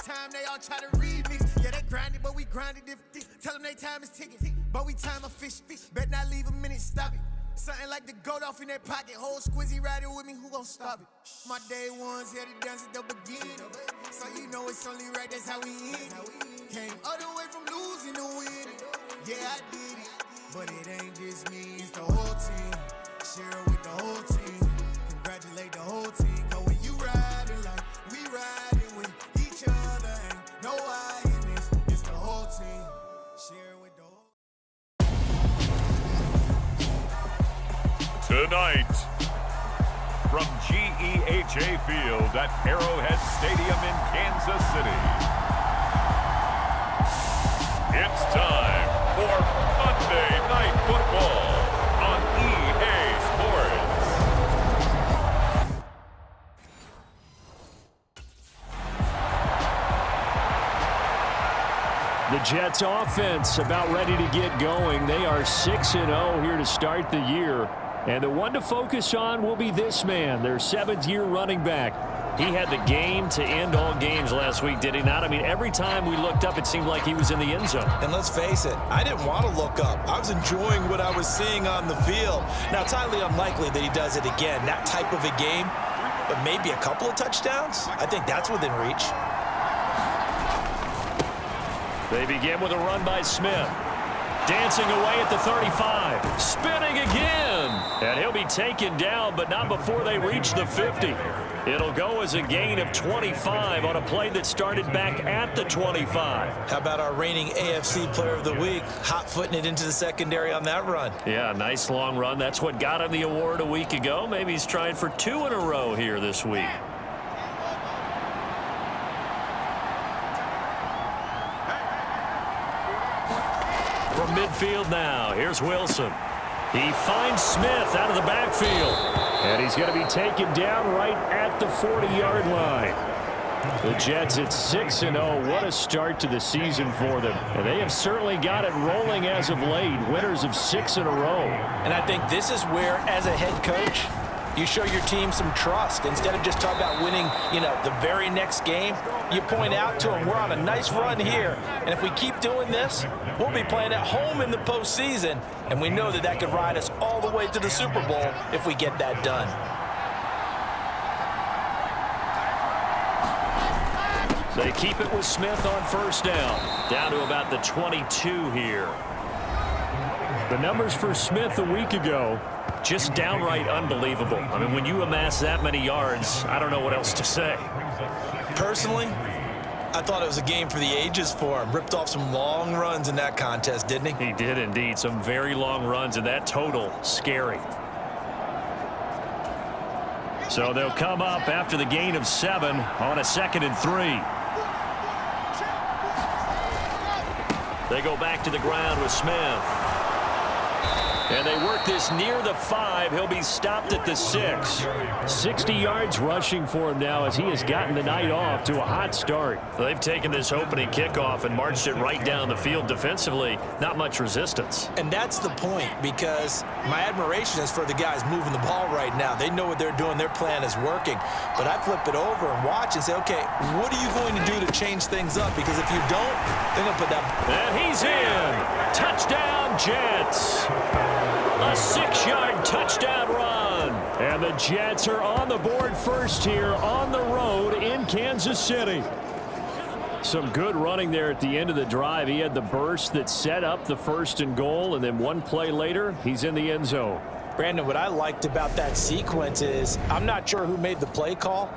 time, they all try to remix. Yeah, they grinded, but we grinded different. Tell them they time is ticking, but we time a fish. Bet not leave a minute, stop it. Something like the goat off in that pocket. Whole squizzy riding with me, who gon' stop it? My day ones here to dance at the beginning. So you know it's only right, that's how we end it. Came all the way from losing to winning. Yeah, I did it. But it ain't just me, it's the whole team. Share it with the whole team. Congratulate the whole team. Cause when you riding like we riding with each other, ain't no I in this. It's the whole team. Share it with the whole Tonight, from GEHA Field at Arrowhead Stadium in Kansas City, it's time for Monday Night Football on EA Sports. The Jets offense about ready to get going. They are 6-0 here to start the year. And the one to focus on will be this man, their 7th-year running back. He had the game to end all games last week, did he not? I mean, every time we looked up, it seemed like he was in the end zone. And let's face it, I didn't want to look up. I was enjoying what I was seeing on the field. Now, it's highly unlikely that he does it again, that type of a game. But maybe a couple of touchdowns? I think that's within reach. They begin with a run by Smith. Dancing away at the 35. Spinning again. And he'll be taken down, but not before they reach the 50. It'll go as a gain of 25 on a play that started back at the 25. How about our reigning AFC Player of the Week, hot-footing it into the secondary on that run? Yeah, nice long run. That's what got him the award a week ago. Maybe he's trying for 2 in a row here this week. From midfield now, here's Wilson. He finds Smith out of the backfield. And he's going to be taken down right at the 40-yard line. The Jets at 6-0. What a start to the season for them. And they have certainly got it rolling as of late. Winners of 6 in a row. And I think this is where, as a head coach, you show your team some trust. Instead of just talking about winning, the very next game, you point out to them, we're on a nice run here. And if we keep doing this, we'll be playing at home in the postseason. And we know that could ride us all the way to the Super Bowl if we get that done. They keep it with Smith on first down. Down to about the 22 here. The numbers for Smith a week ago, just downright unbelievable. I mean, when you amass that many yards, I don't know what else to say. Personally, I thought it was a game for the ages for him. Ripped off some long runs in that contest, didn't he? He did indeed. Some very long runs, and that total, scary. So they'll come up after the gain of 7 on a 2nd and 3. They go back to the ground with Smith. And they work this near the 5. He'll be stopped at the 6. 60 yards rushing for him now as he has gotten the night off to a hot start. They've taken this opening kickoff and marched it right down the field defensively. Not much resistance. And that's the point, because my admiration is for the guys moving the ball right now. They know what they're doing. Their plan is working. But I flip it over and watch and say, okay, what are you going to do to change things up? Because if you don't, they're going to put that. And he's in. Touchdown, Jets. A 6-yard touchdown run. And the Jets are on the board first here on the road in Kansas City. Some good running there at the end of the drive. He had the burst that set up the 1st and goal, and then one play later, he's in the end zone. Brandon, what I liked about that sequence is I'm not sure who made the play call,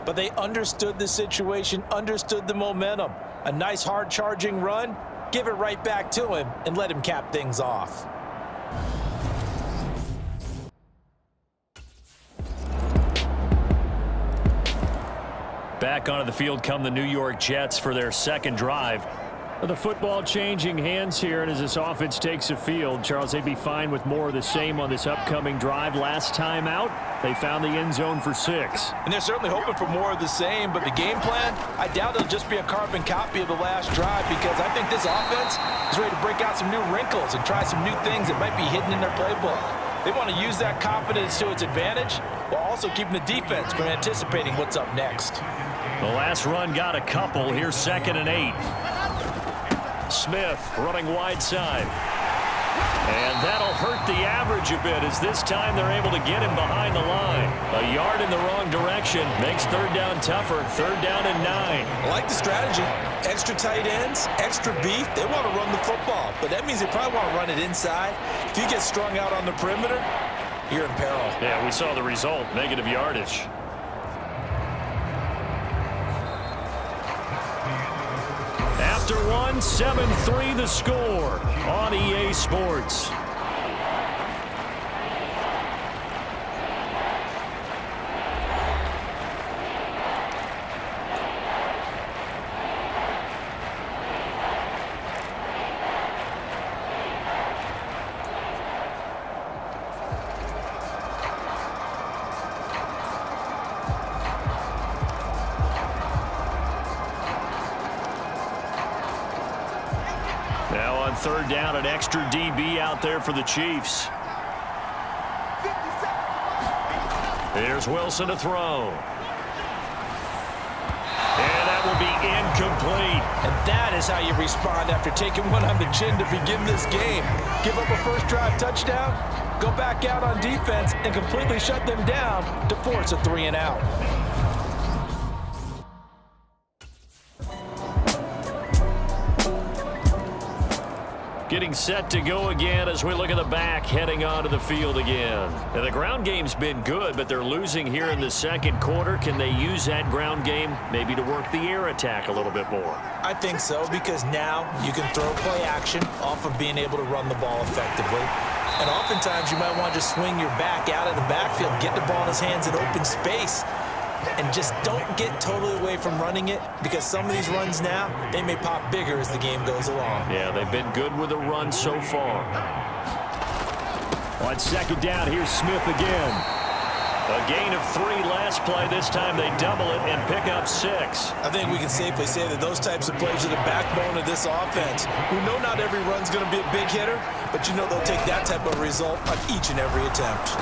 but they understood the situation, understood the momentum. A nice hard-charging run, give it right back to him, and let him cap things off. Back onto the field come the New York Jets for their 2nd drive. The football changing hands here, and as this offense takes the field, Charles, they'd be fine with more of the same on this upcoming drive. Last time out, they found the end zone for 6. And they're certainly hoping for more of the same, but the game plan, I doubt it'll just be a carbon copy of the last drive, because I think this offense is ready to break out some new wrinkles and try some new things that might be hidden in their playbook. They want to use that confidence to its advantage while also keeping the defense from anticipating what's up next. The last run got a couple. Here's 2nd and 8. Smith running wide side. And that'll hurt the average a bit as this time they're able to get him behind the line. A yard in the wrong direction makes 3rd down tougher. 3rd down and 9. I like the strategy. Extra tight ends, extra beef. They want to run the football, but that means they probably want to run it inside. If you get strung out on the perimeter, you're in peril. Yeah, we saw the result. Negative yardage. After one, 7-3 the score on EA Sports. Now on 3rd down, an extra DB out there for the Chiefs. Here's Wilson to throw. And that will be incomplete. And that is how you respond after taking one on the chin to begin this game. Give up a first drive touchdown, go back out on defense, and completely shut them down to force a 3-and-out. Getting set to go again as we look at the back heading onto the field again. Now, the ground game's been good, but they're losing here in the 2nd quarter. Can they use that ground game maybe to work the air attack a little bit more? I think so, because now you can throw play action off of being able to run the ball effectively. And oftentimes you might want to just swing your back out of the backfield, get the ball in his hands in open space, and just don't get totally away from running it, because some of these runs now, they may pop bigger as the game goes along. Yeah, they've been good with the run so far. On 2nd down, here's Smith again. A gain of 3 last play. This time they double it and pick up 6. I think we can safely say that those types of plays are the backbone of this offense. We know not every run's going to be a big hitter, but you know they'll take that type of result on each and every attempt.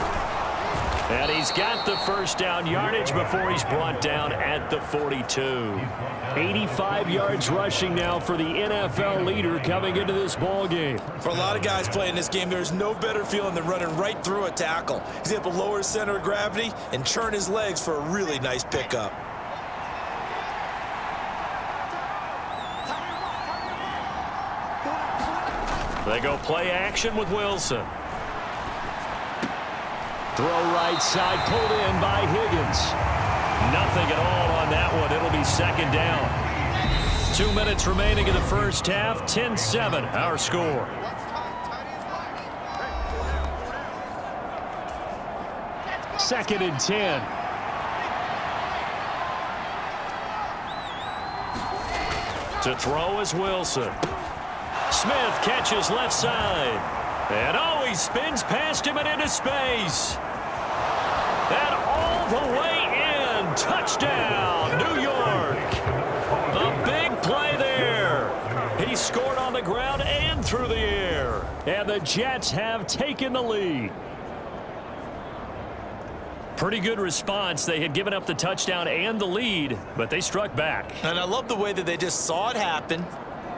And he's got the first down yardage before he's brought down at the 42. 85 yards rushing now for the NFL leader coming into this ball game. For a lot of guys playing this game, there's no better feeling than running right through a tackle. He's able to lower his center of gravity and churn his legs for a really nice pickup. They go play action with Wilson. Throw right side, pulled in by Higgins. Nothing at all on that one. It'll be 2nd down. 2 minutes remaining in the first half. 10-7, our score. Second and 10. To throw is Wilson. Smith catches left side. And oh, he spins past him and into space. And all the way in. Touchdown, New York. A big play there. He scored on the ground and through the air. And the Jets have taken the lead. Pretty good response. They had given up the touchdown and the lead, but they struck back. And I love the way that they just saw it happen,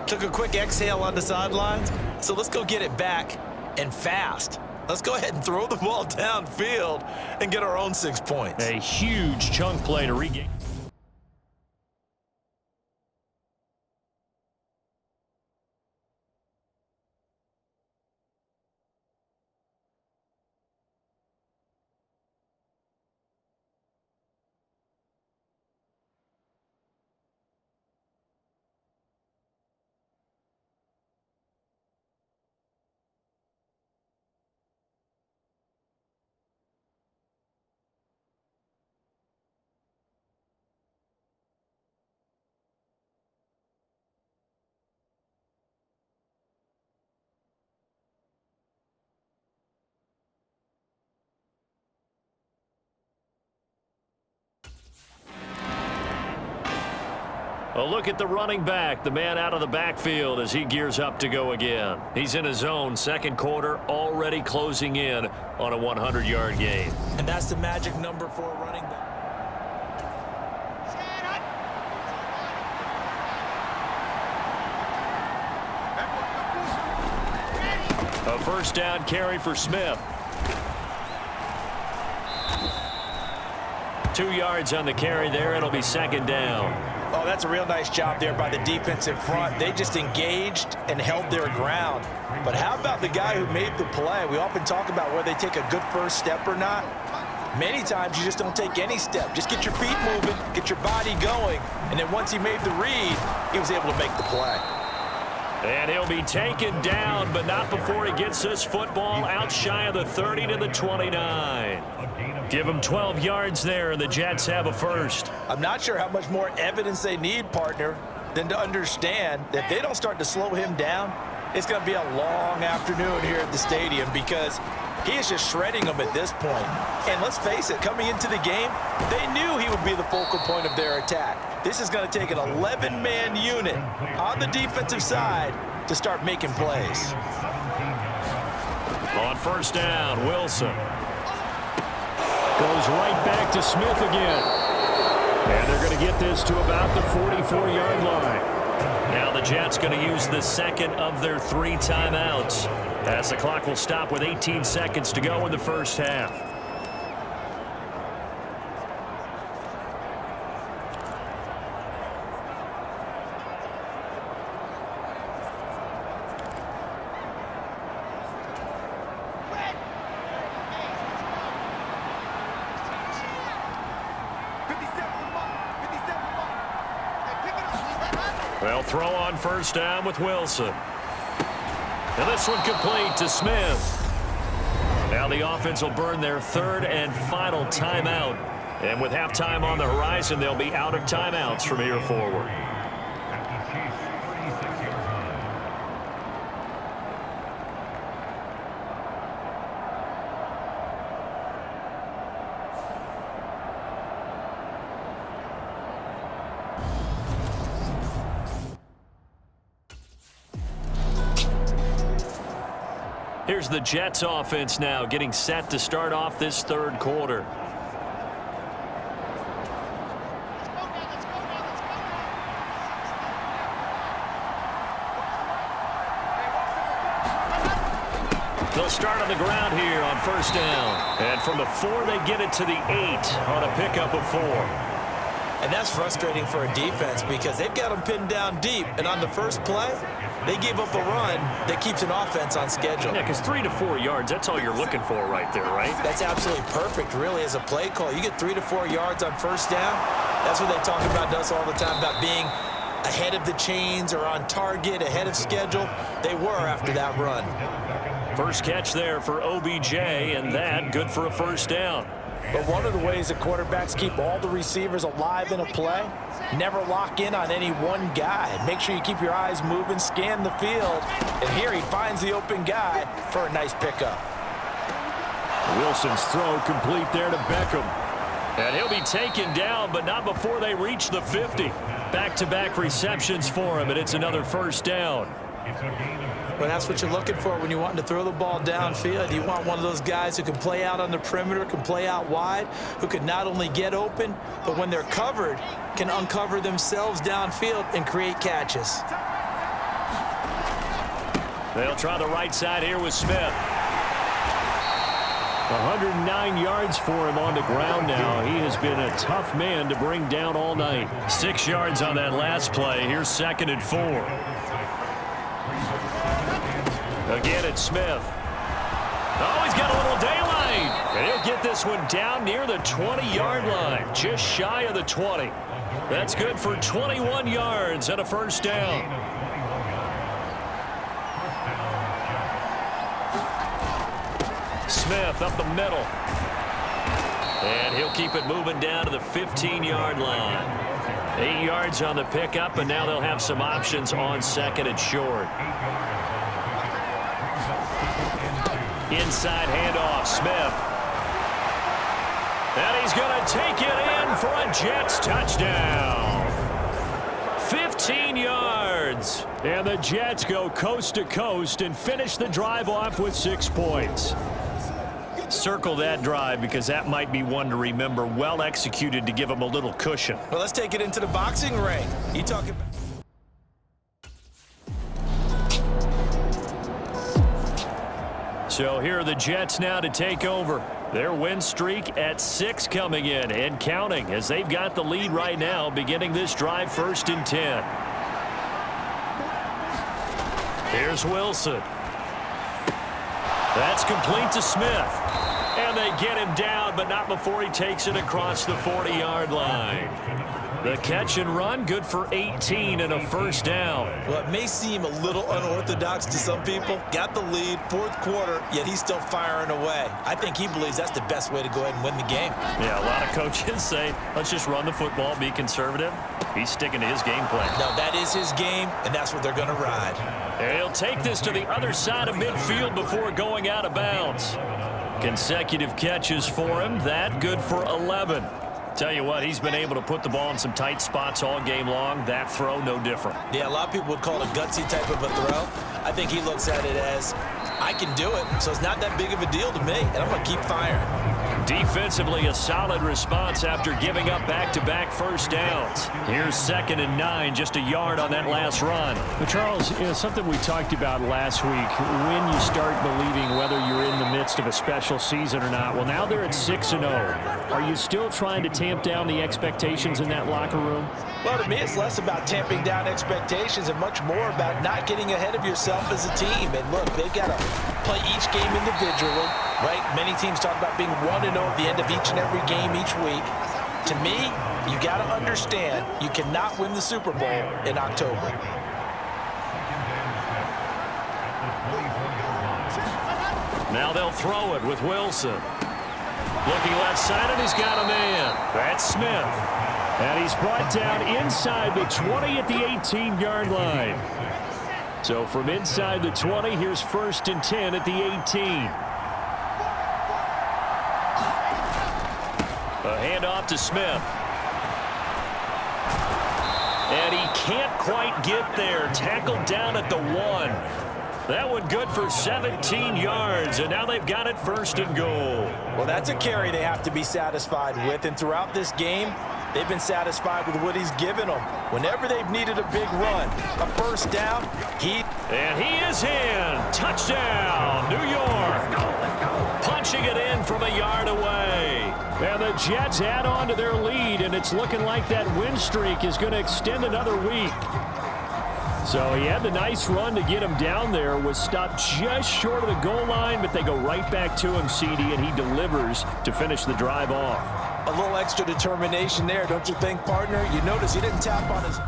took a quick exhale on the sidelines. So let's go get it back and fast. Let's go ahead and throw the ball downfield and get our own 6 points. A huge chunk play to regain. A look at the running back, the man out of the backfield as he gears up to go again. He's in his own 2nd quarter, already closing in on a 100-yard game. And that's the magic number for a running back. A first down carry for Smith. 2 yards on the carry there. It'll be second down. Oh, that's a real nice job there by the defensive front. They just engaged and held their ground. But how about the guy who made the play? We often talk about whether they take a good first step or not. Many times you just don't take any step. Just get your feet moving, get your body going, and then once he made the read, he was able to make the play. And he'll be taken down, but not before he gets this football out shy of the 30 to the 29. Give him 12 yards there, and the Jets have a first. I'm not sure how much more evidence they need, partner, than to understand that if they don't start to slow him down, it's going to be a long afternoon here at the stadium because he is just shredding them at this point. And let's face it, coming into the game, they knew he would be the focal point of their attack. This is going to take an 11-man unit on the defensive side to start making plays. On first down, Wilson goes right back to Smith again. And they're going to get this to about the 44-yard line. Now the Jets going to use the second of their 3 timeouts, as the clock will stop with 18 seconds to go in the first half. They'll throw on first down with Wilson. And this one complete to Smith. Now the offense will burn their 3rd and final timeout. And with halftime on the horizon, they'll be out of timeouts from here forward. Here's the Jets offense now getting set to start off this 3rd quarter. They'll start on the ground here on first down. And from the 4, they get it to the 8 on a pickup of 4. And that's frustrating for a defense because they've got them pinned down deep. And on the first play, they gave up a run that keeps an offense on schedule. Yeah, because 3 to 4 yards, that's all you're looking for right there, right? That's absolutely perfect, really, as a play call. You get 3 to 4 yards on first down. That's what they talk about us all the time, about being ahead of the chains or on target, ahead of schedule. They were after that run. First catch there for OBJ, and that good for a first down. But one of the ways that quarterbacks keep all the receivers alive in a play, never lock in on any one guy. Make sure you keep your eyes moving, scan the field, and here he finds the open guy for a nice pickup. Wilson's throw complete there to Beckham. And he'll be taken down, but not before they reach the 50. Back-to-back receptions for him, and it's another first down. Well, that's what you're looking for when you want to throw the ball downfield. You want one of those guys who can play out on the perimeter, can play out wide, who can not only get open, but when they're covered, can uncover themselves downfield and create catches. They'll try the right side here with Smith. 109 yards for him on the ground now. He has been a tough man to bring down all night. 6 yards on that last play. Here's 2nd and 4. Again, it's Smith. Oh, he's got a little daylight. And he'll get this one down near the 20-yard line, just shy of the 20. That's good for 21 yards and a first down. Smith up the middle. And he'll keep it moving down to the 15-yard line. 8 yards on the pickup, and now they'll have some options on 2nd and short. Inside handoff, Smith. And he's going to take it in for a Jets touchdown. 15 yards. And the Jets go coast to coast and finish the drive off with 6 points. Circle that drive because that might be one to remember. Well executed to give them a little cushion. Well, let's take it into the boxing ring. You talking about... So here are the Jets now to take over. Their win streak at 6 coming in and counting as they've got the lead right now beginning this drive 1st and 10. Here's Wilson. That's complete to Smith. And they get him down, but not before he takes it across the 40-yard line. The catch and run, good for 18 and a first down. Well, it may seem a little unorthodox to some people. Got the lead, 4th quarter, yet he's still firing away. I think he believes that's the best way to go ahead and win the game. Yeah, a lot of coaches say, let's just run the football, be conservative. He's sticking to his game plan. No, that is his game, and that's what they're going to ride. And he'll take this to the other side of midfield before going out of bounds. Consecutive catches for him. That good for 11. Tell you what, he's been able to put the ball in some tight spots all game long. That throw, no different. Yeah, a lot of people would call it a gutsy type of a throw. I think he looks at it as, I can do it, so it's not that big of a deal to me, and I'm going to keep firing. Defensively, a solid response after giving up back-to-back first downs. Here's 2nd and 9, just a yard on that last run. But Charles, something we talked about last week, when you start believing whether you're in the midst of a special season or not. Well, now they're at 6-0. Are you still trying to tamp down the expectations in that locker room? Well, to me, it's less about tamping down expectations and much more about not getting ahead of yourself as a team. And look, they've got to play each game individually, right? Many teams talk about being 1-0 at the end of each and every game each week. To me, you got to understand you cannot win the Super Bowl in October. Now they'll throw it with Wilson. Looking left side, and he's got a man. That's Smith. And he's brought down inside the 20 at the 18-yard line. So from inside the 20, here's 1st and 10 at the 18. A handoff to Smith. And he can't quite get there. Tackled down at the 1. That one good for 17 yards, and now they've got it 1st and goal. Well, that's a carry they have to be satisfied with, and throughout this game, they've been satisfied with what he's given them. Whenever they've needed a big run, a first down, And he is in. Touchdown, New York. Punching it in from a yard away. And the Jets add on to their lead, and it's looking like that win streak is going to extend another week. So he had the nice run to get him down there, was stopped just short of the goal line, but they go right back to him, CD, and he delivers to finish the drive off. A little extra determination there, don't you think, partner? You notice he didn't tap on his...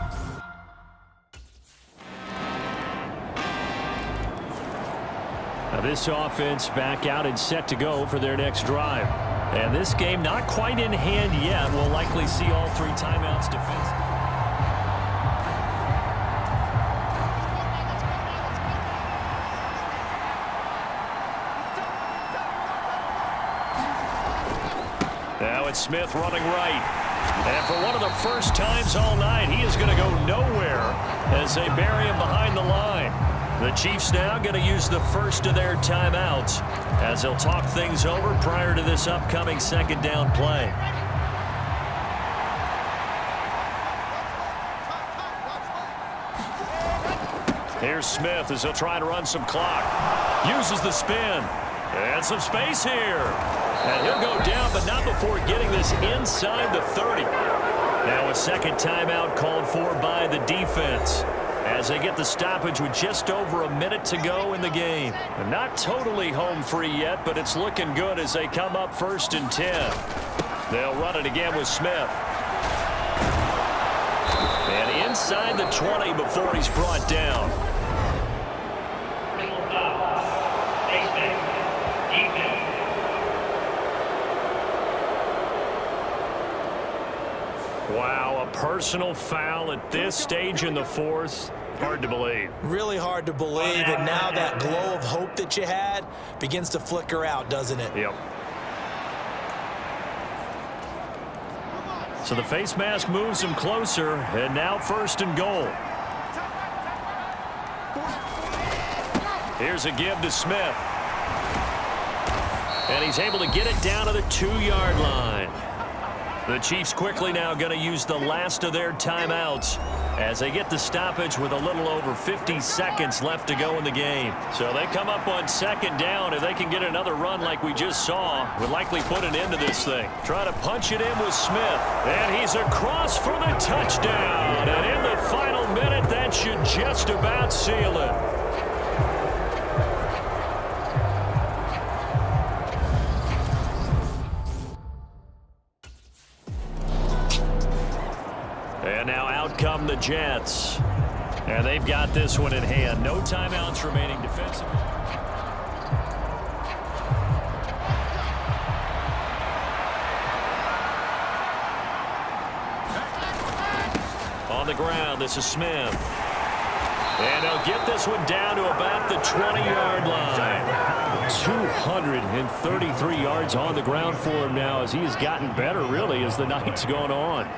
Now this offense back out and set to go for their next drive. And this game not quite in hand yet. We'll likely see all 3 timeouts defensively. Now it's Smith running right. And for one of the first times all night, he is going to go nowhere as they bury him behind the line. The Chiefs now going to use the first of their timeouts as they'll talk things over prior to this upcoming 2nd down play. Here's Smith as he'll try to run some clock. Uses the spin. And some space here. And he'll go down, but not before getting this inside the 30. Now a 2nd timeout called for by the defense as they get the stoppage with just over a minute to go in the game. And not totally home free yet, but it's looking good as they come up 1st and 10. They'll run it again with Smith. And inside the 20 before he's brought down. Wow, a personal foul at this stage in the 4th. Hard to believe. Really hard to believe, and now that glow of hope that you had begins to flicker out, doesn't it? Yep. So the face mask moves him closer, and now 1st and goal. Here's a give to Smith. And he's able to get it down to the 2-yard line. The Chiefs quickly now going to use the last of their timeouts as they get the stoppage with a little over 50 seconds left to go in the game. So they come up on second down. If they can get another run like we just saw, would likely put an end to this thing. Try to punch it in with Smith. And he's across for the touchdown. And in the final minute, that should just about seal it. And now out come the Jets. And they've got this one in hand. No timeouts remaining defensively. On the ground, this is Smith. And they'll get this one down to about the 20-yard line. 233 yards on the ground for him now as he has gotten better, really, as the night's gone on.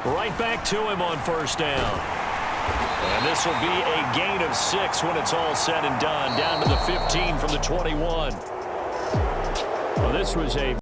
Right back to him on first down. And this will be a gain of 6 when it's all said and done. Down to the 15 from the 21. Well, this was a